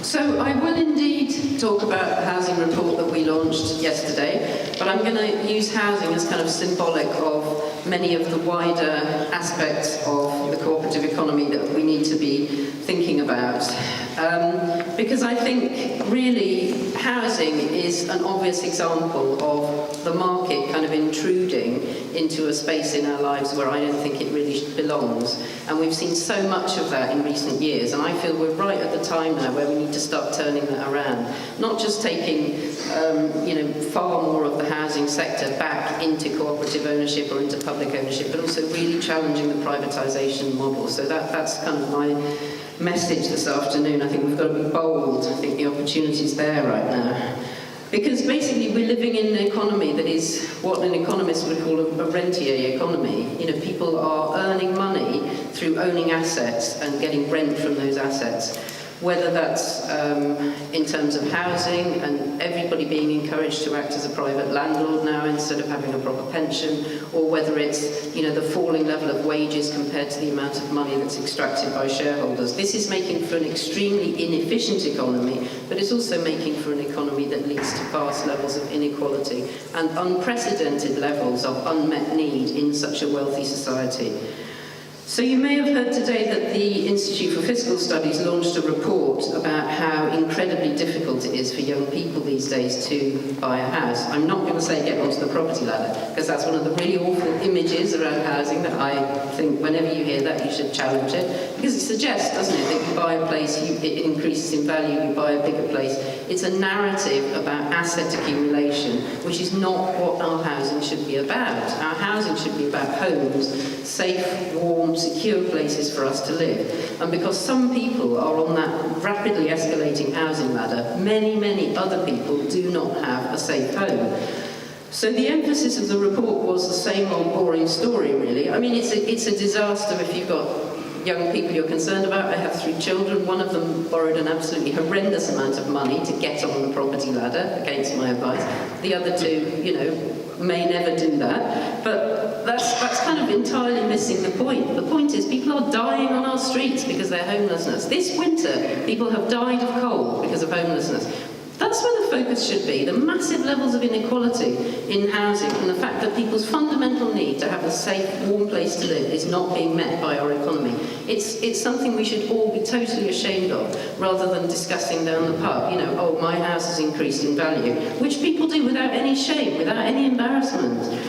So I will indeed talk about the housing report that we launched yesterday, but I'm going to use housing as kind of symbolic of many of the wider aspects of the cooperative economy that we need to be thinking about. Because I think really housing is an obvious example of the market kind of intruding into a space in our lives where I don't think it really belongs. And we've seen so much of that in recent years, and I feel we're right at the time now where we need to start turning that around. Not just taking far more of the housing sector back into cooperative ownership or into public ownership, but also really challenging the privatisation model. So that's kind of my message this afternoon. I think we've got to be bold. I think the opportunity's there right now. Because basically we're living in an economy that is what an economist would call a rentier economy. You know, people are earning money through owning assets and getting rent from those assets. Whether that's in terms of housing and everybody being encouraged to act as a private landlord now instead of having a proper pension, or whether it's, you know, the falling level of wages compared to the amount of money that's extracted by shareholders. This is making for an extremely inefficient economy, but it's also making for an economy that leads to vast levels of inequality and unprecedented levels of unmet need in such a wealthy society. So you may have heard today that the Institute for Fiscal Studies launched a report about how incredibly difficult it is for young people these days to buy a house. I'm not going to say get onto the property ladder, because that's one of the really awful images around housing that I think whenever you hear that you should challenge it, because it suggests, doesn't it, that you buy a place, it increases in value, you buy a bigger place. It's a narrative about asset accumulation, which is not what our housing should be about. Our housing should be about homes, safe, warm, secure places for us to live. And because some people are on that rapidly escalating housing ladder, many other people do not have a safe home. So the emphasis of the report was the same old boring story, really. I mean, it's a disaster if you've got young people you're concerned about. I have 3 children. One of them borrowed an absolutely horrendous amount of money to get on the property ladder, against my advice. The other 2, you know, may never do that. But that's kind of entirely missing the point. The point is people are dying on our streets because of their homelessness. This winter, people have died of cold because of homelessness. That's where the focus should be, the massive levels of inequality in housing and the fact that people's fundamental need to have a safe, warm place to live is not being met by our economy. It's something we should all be totally ashamed of, rather than discussing down the pub, you know, oh, my house has increased in value, which people do without any shame, without any embarrassment.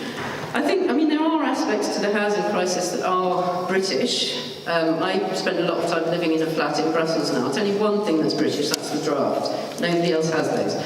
I mean, there are aspects to the housing crisis that are British. I spend a lot of time living in a flat in Brussels now. I'll tell you one thing that's British, that's the draft. Nobody else has those.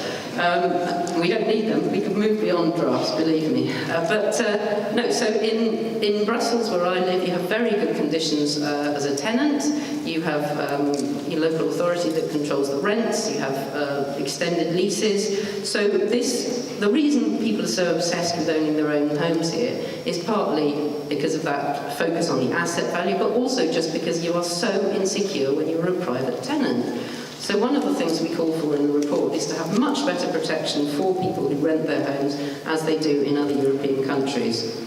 We don't need them. We can move beyond drafts, believe me. No, so in Brussels, where I live, you have very good conditions as a tenant. You have your local authority that controls the rents. You have extended leases. So the reason people are so obsessed with owning their own homes here is partly because of that focus on the asset value, but also just because you are so insecure when you're a private tenant. So one of the things we call for in the report is to have much better protection for people who rent their homes as they do in other European countries.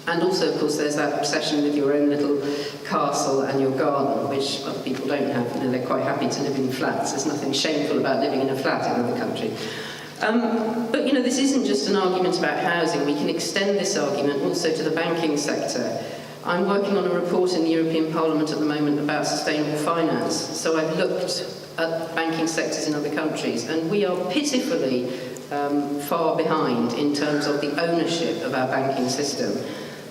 And also, of course, there's that obsession with your own little castle and your garden, which other people don't have. You know, they're quite happy to live in flats. There's nothing shameful about living in a flat in another country. But, you know, this isn't just an argument about housing. We can extend this argument also to the banking sector. I'm working on a report in the European Parliament at the moment about sustainable finance. So I've looked at banking sectors in other countries, and we are pitifully far behind in terms of the ownership of our banking system.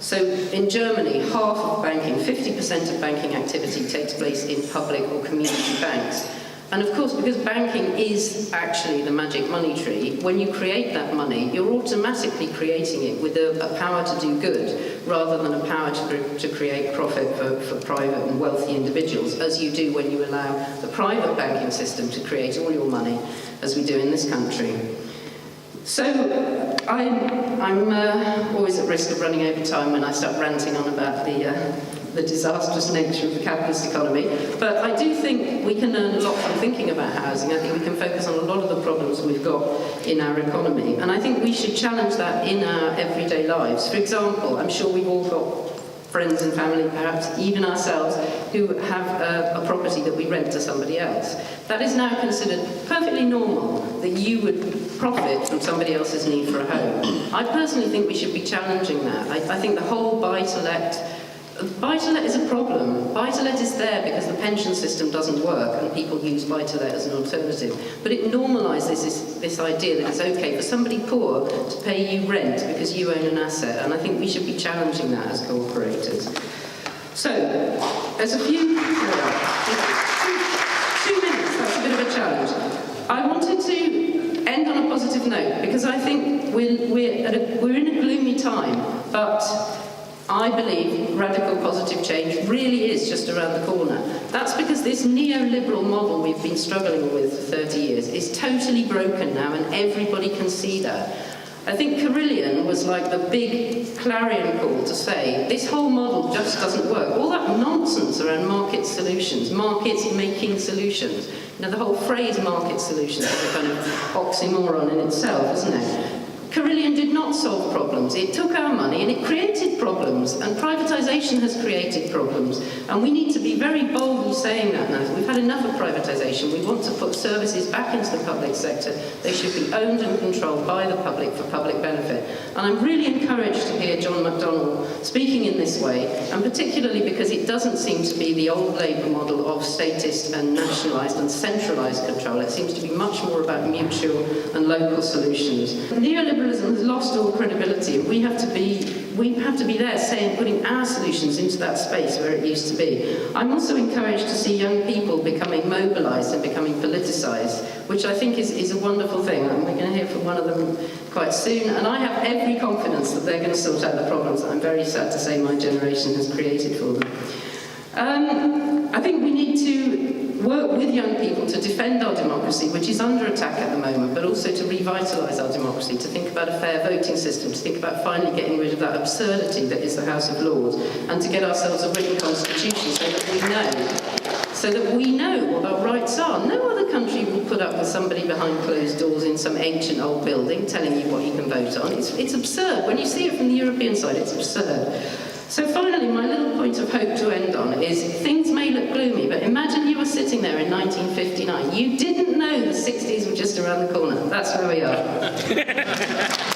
So in Germany, half of banking, 50% of banking activity takes place in public or community banks. And of course, because banking is actually the magic money tree, when you create that money, you're automatically creating it with a power to do good, rather than a power to create profit for private and wealthy individuals, as you do when you allow the private banking system to create all your money, as we do in this country. So I'm always at risk of running over time when I start ranting on about the disastrous nature of the capitalist economy. But I do think we can learn a lot from thinking about housing. I think we can focus on a lot of the problems we've got in our economy. And I think we should challenge that in our everyday lives. For example, I'm sure we've all got friends and family, perhaps even ourselves, who have a property that we rent to somebody else. That is now considered perfectly normal, that you would profit from somebody else's need for a home. I personally think we should be challenging that. I think the whole buy-to-let is a problem. Buy-to-let is there because the pension system doesn't work and people use buy-to-let as an alternative. But it normalises this idea that it's okay for somebody poor to pay you rent because you own an asset, and I think we should be challenging that as cooperators. So, there's a few... 2 minutes, that's a bit of a challenge. I wanted to end on a positive note because I think we're in a gloomy time, but I believe radical positive change really is just around the corner. That's because this neoliberal model we've been struggling with for 30 years is totally broken now, and everybody can see that. I think Carillion was like the big clarion call to say, this whole model just doesn't work. All that nonsense around market solutions, markets making solutions. You know, the whole phrase market solutions is a kind of oxymoron in itself, isn't it? Carillion did not solve problems. It took our money and it created problems, and privatisation has created problems. And we need to be very boldly saying that now. We've had enough of privatisation. We want to put services back into the public sector. They should be owned and controlled by the public for public benefit. And I'm really encouraged to hear John McDonnell speaking in this way, and particularly because it doesn't seem to be the old Labour model of statist and nationalised and centralised control. It seems to be much more about mutual and local solutions. Neoliberalism has lost all credibility, and we have to be there saying, putting our solutions into that space where it used to be. I'm also encouraged to see young people becoming mobilised and becoming politicised, which I think is a wonderful thing. And we're going to hear from one of them quite soon, and I have every confidence that they're going to sort out the problems that I'm very sad to say my generation has created for them. I think we need to work with young people to defend our democracy, which is under attack at the moment, but also to revitalise our democracy, to think about a fair voting system, to think about finally getting rid of that absurdity that is the House of Lords, and to get ourselves a written constitution so that we know what our rights are. No other country will put up with somebody behind closed doors in some ancient old building telling you what you can vote on. It's absurd. When you see it from the European side, it's absurd. So finally, my little point of hope to end on is, things may look gloomy, but imagine you were sitting there in 1959. You didn't know the 60s were just around the corner. That's where we are.